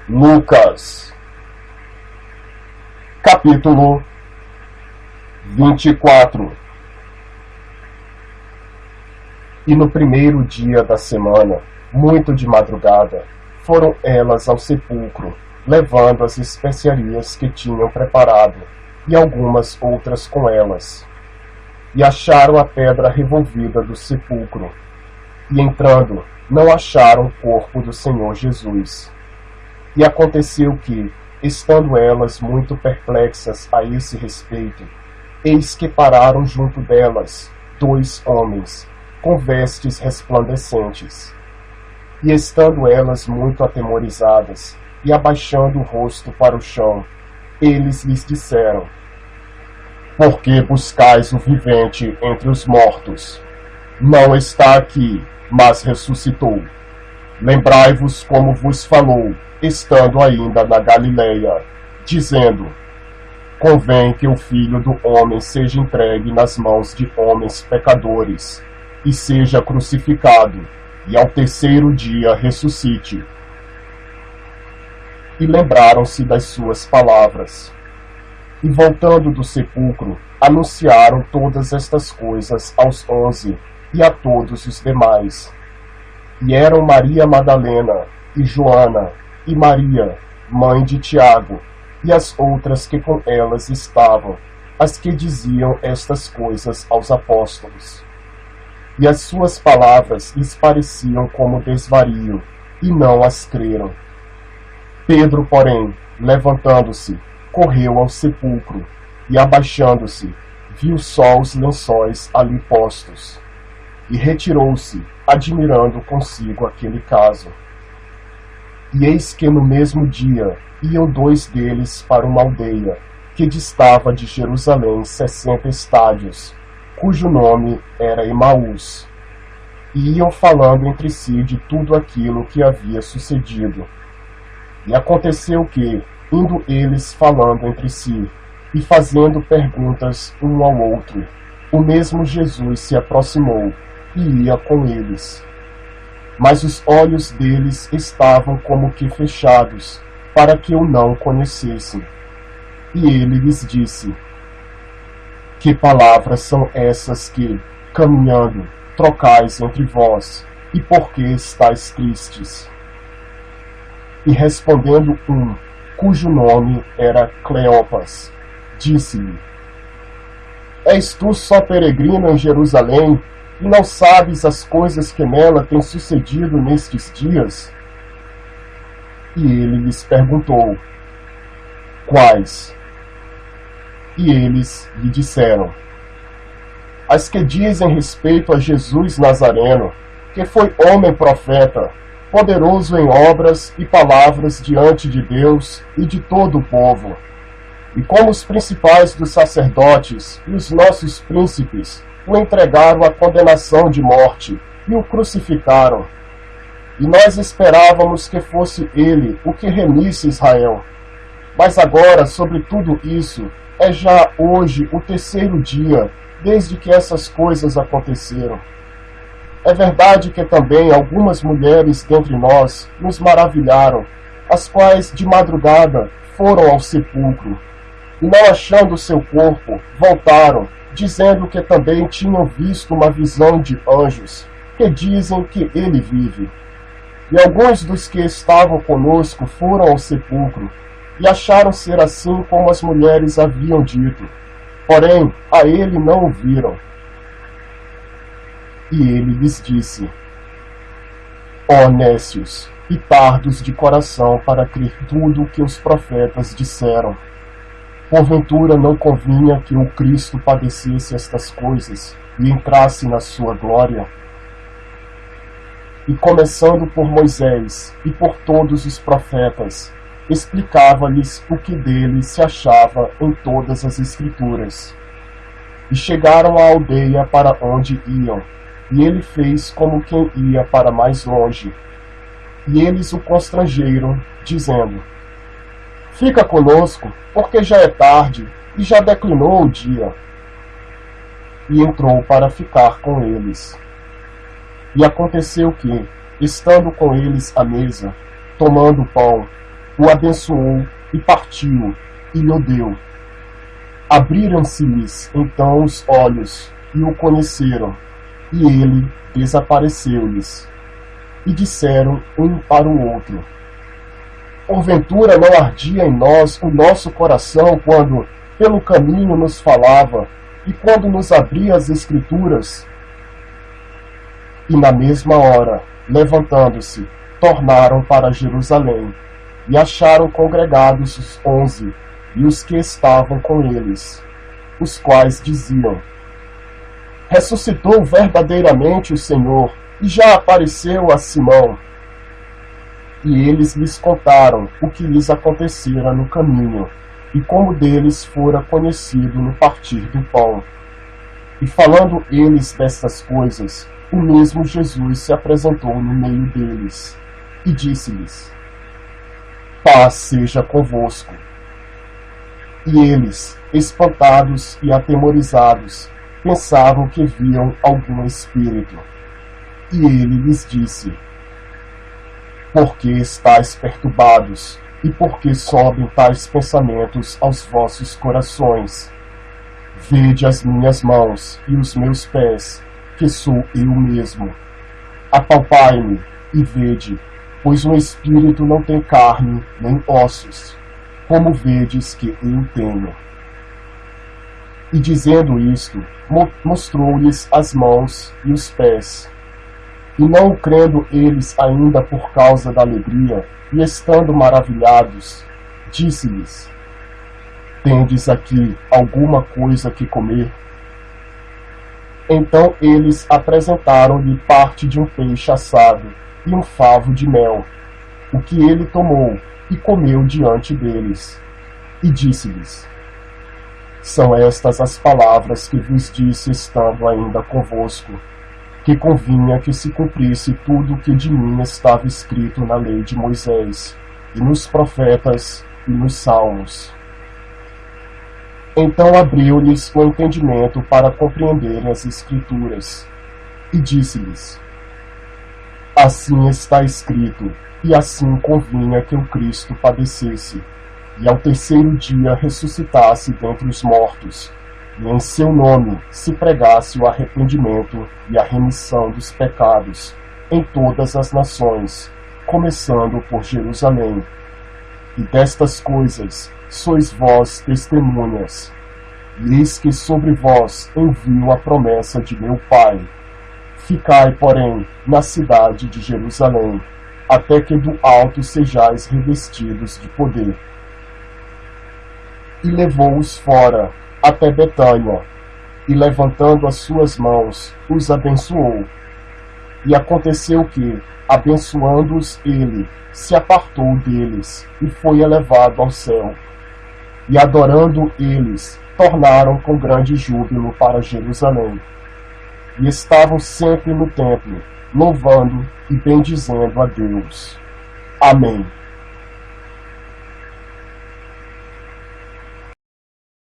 Lucas, capítulo 24. E no primeiro dia da semana, muito de madrugada, foram elas ao sepulcro, levando as especiarias que tinham preparado, e algumas outras com elas. E acharam a pedra revolvida do sepulcro, e entrando, não acharam o corpo do Senhor Jesus. E aconteceu que, estando elas muito perplexas a esse respeito, eis que pararam junto delas 2 homens, com vestes resplandecentes. E estando elas muito atemorizadas, e abaixando o rosto para o chão, eles lhes disseram: Por que buscais o vivente entre os mortos? Não está aqui, mas ressuscitou. Lembrai-vos como vos falou, estando ainda na Galileia, dizendo: Convém que o Filho do Homem seja entregue nas mãos de homens pecadores, e seja crucificado, e ao terceiro dia ressuscite. E lembraram-se das suas palavras. E voltando do sepulcro, anunciaram todas estas coisas aos 11 e a todos os demais. E eram Maria Madalena, e Joana, e Maria, mãe de Tiago, e as outras que com elas estavam, as que diziam estas coisas aos apóstolos. E as suas palavras lhes pareciam como desvario, e não as creram. Pedro, porém, levantando-se, correu ao sepulcro, e abaixando-se, viu só os lençóis ali postos, e retirou-se, admirando consigo aquele caso. E eis que no mesmo dia iam 2 deles para uma aldeia, que distava de Jerusalém 60 estádios, cujo nome era Emaús, e iam falando entre si de tudo aquilo que havia sucedido. E aconteceu que, indo eles falando entre si, e fazendo perguntas um ao outro, o mesmo Jesus se aproximou, e ia com eles. Mas os olhos deles estavam como que fechados, para que o não conhecessem. E ele lhes disse: Que palavras são essas que, caminhando, trocais entre vós, e por que estáis tristes? E respondendo um, cujo nome era Cleopas, disse-lhe: És tu só peregrino em Jerusalém, e não sabes as coisas que nela têm sucedido nestes dias? E ele lhes perguntou: Quais? E eles lhe disseram: As que dizem respeito a Jesus Nazareno, que foi homem profeta, poderoso em obras e palavras diante de Deus e de todo o povo. E como os principais dos sacerdotes e os nossos príncipes o entregaram à condenação de morte e o crucificaram. E nós esperávamos que fosse ele o que remisse Israel. Mas agora, sobre tudo isso, é já hoje o 3º dia desde que essas coisas aconteceram. É verdade que também algumas mulheres dentre nós nos maravilharam, as quais de madrugada foram ao sepulcro, e não achando seu corpo, voltaram, dizendo que também tinham visto uma visão de anjos, que dizem que ele vive. E alguns dos que estavam conosco foram ao sepulcro, e acharam ser assim como as mulheres haviam dito, porém a ele não o viram. E ele lhes disse: Ó nécios, e tardos de coração para crer tudo o que os profetas disseram. Porventura não convinha que o Cristo padecesse estas coisas e entrasse na sua glória? E começando por Moisés e por todos os profetas, explicava-lhes o que dele se achava em todas as Escrituras. E chegaram à aldeia para onde iam, e ele fez como quem ia para mais longe. E eles o constrangeram, dizendo: Fica conosco, porque já é tarde, e já declinou o dia. E entrou para ficar com eles. E aconteceu que, estando com eles à mesa, tomando o pão, o abençoou e partiu, e lhe deu. Abriram-se-lhes então os olhos, e o conheceram, e ele desapareceu-lhes. E disseram um para o outro: porventura não ardia em nós o nosso coração quando pelo caminho nos falava, e quando nos abria as Escrituras? E na mesma hora, levantando-se, tornaram para Jerusalém, e acharam congregados os 11, e os que estavam com eles, os quais diziam: ressuscitou verdadeiramente o Senhor, e já apareceu a Simão. E eles lhes contaram o que lhes acontecera no caminho, e como deles fora conhecido no partir do pão. E falando eles destas coisas, o mesmo Jesus se apresentou no meio deles, e disse-lhes: paz seja convosco. E eles, espantados e atemorizados, pensavam que viam algum espírito. E ele lhes disse: por que estáis perturbados, e por que sobem tais pensamentos aos vossos corações? Vede as minhas mãos e os meus pés, que sou eu mesmo. Apalpai-me e vede, pois o espírito não tem carne nem ossos, como vedes que eu tenho. E dizendo isto, mostrou-lhes as mãos e os pés. E não crendo eles ainda por causa da alegria, e estando maravilhados, disse-lhes: tendes aqui alguma coisa que comer? Então eles apresentaram-lhe parte de um peixe assado e um favo de mel, o que ele tomou e comeu diante deles. E disse-lhes: são estas as palavras que vos disse estando ainda convosco, que convinha que se cumprisse tudo o que de mim estava escrito na lei de Moisés, e nos profetas, e nos salmos. Então abriu-lhes o entendimento para compreenderem as Escrituras, e disse-lhes: assim está escrito, e assim convinha que o Cristo padecesse, e ao terceiro dia ressuscitasse dentre os mortos, e em seu nome se pregasse o arrependimento e a remissão dos pecados em todas as nações, começando por Jerusalém. E destas coisas sois vós testemunhas. E eis que sobre vós envio a promessa de meu Pai. Ficai, porém, na cidade de Jerusalém, até que do alto sejais revestidos de poder. E levou-os fora, até Betânia, e levantando as suas mãos, os abençoou. E aconteceu que, abençoando-os ele, se apartou deles, e foi elevado ao céu. E adorando eles, tornaram com grande júbilo para Jerusalém. E estavam sempre no templo, louvando e bendizendo a Deus. Amém.